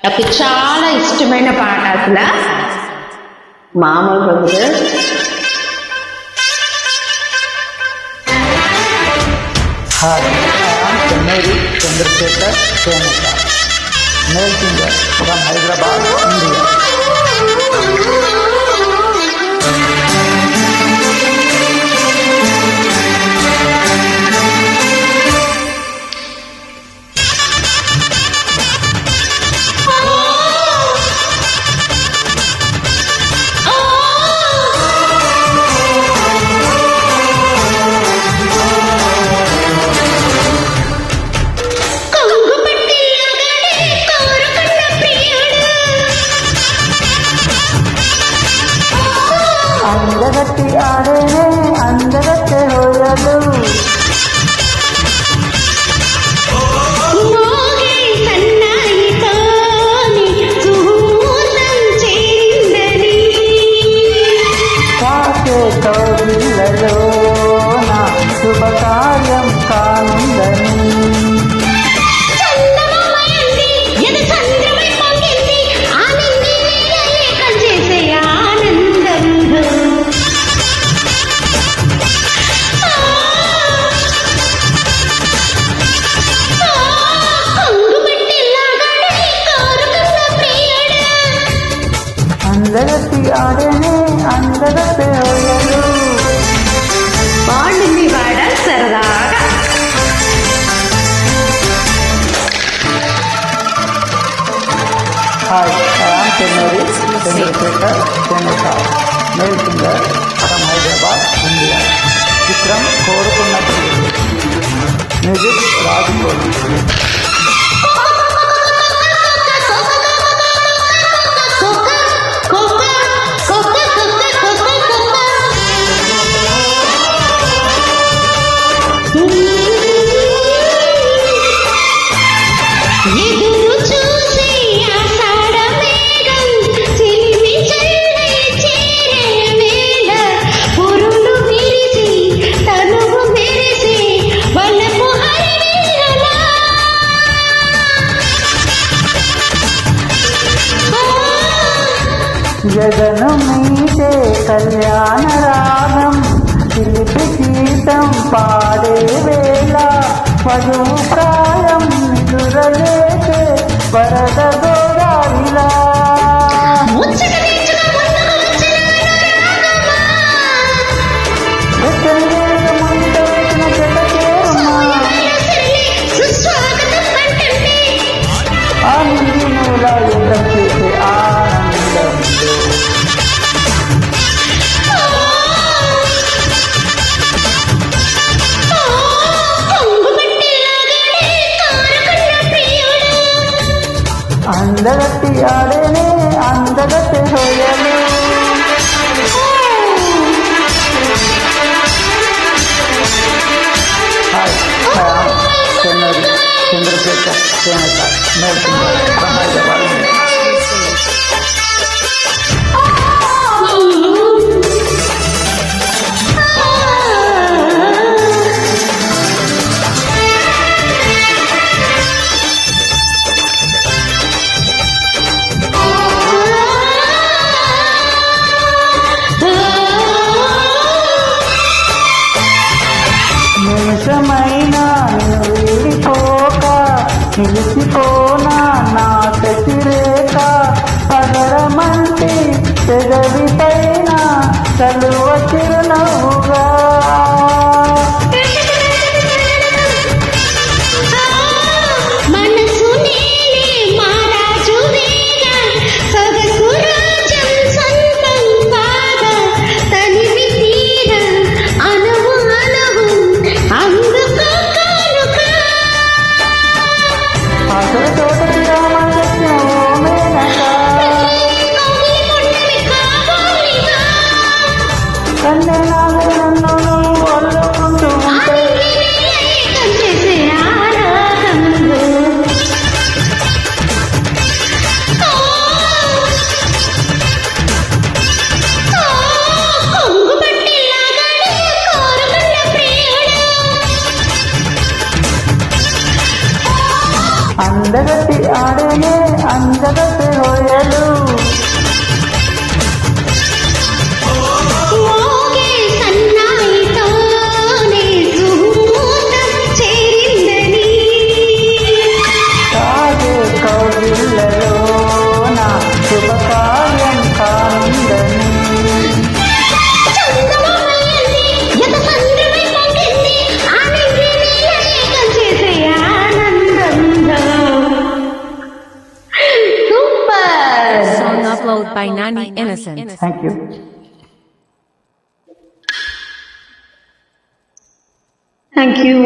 నాకు చాలా ఇష్టమైన పాట అసలు మామూలుగా చెన్నైరి చంద్రశేఖర్ సోమక male singer from Hyderabad India. అందగట్టి ఆడేనే అందగtte హోయలు కాసే కౌగిళ్ళలో నా శుభకార్యం కానుందని అందగట్టి ఆడేనే అందగtte హోయలు. బాగుంది వాడ సరదాగా. హాయ్, ఐఎమ్ చెన్నైరి చంద్రశేఖర్ సోమక male singer from Hyderabad India. చిత్రం కోరుకున్న మ్యూజిక్ రాజుకోలు. జగను మీదే కళ్యాణ రాగం శిల్పి గీతం పాడే వేళ వధువు ప్రాయం నిదురలేకే వరద గోదారిలా ఆ నిండి నేల యుద్ధం చేసే ఆనందం అందగట్టి ఆడేనే అందగtte హోయలు. హాయ్, చెన్నైరి చంద్రశేఖర్ సోమక male singer from Hyderabad India. నిమిషమైనా నిలిచిపోక నిలిచిపోనా నా ప్రతి అందగత్తె హోయలు మోగే సన్నాయితోనే సుమూర్తం చేరిందని సాగే కౌగిళ్ళలో నా శుభకార్యం కానుందని చందమామయంది యతసంద్రమై పొంగింది ఆనందిని అనేకం చేసే ఆనందంలో super Song upload by Nani Innocent. Thank you. Thank you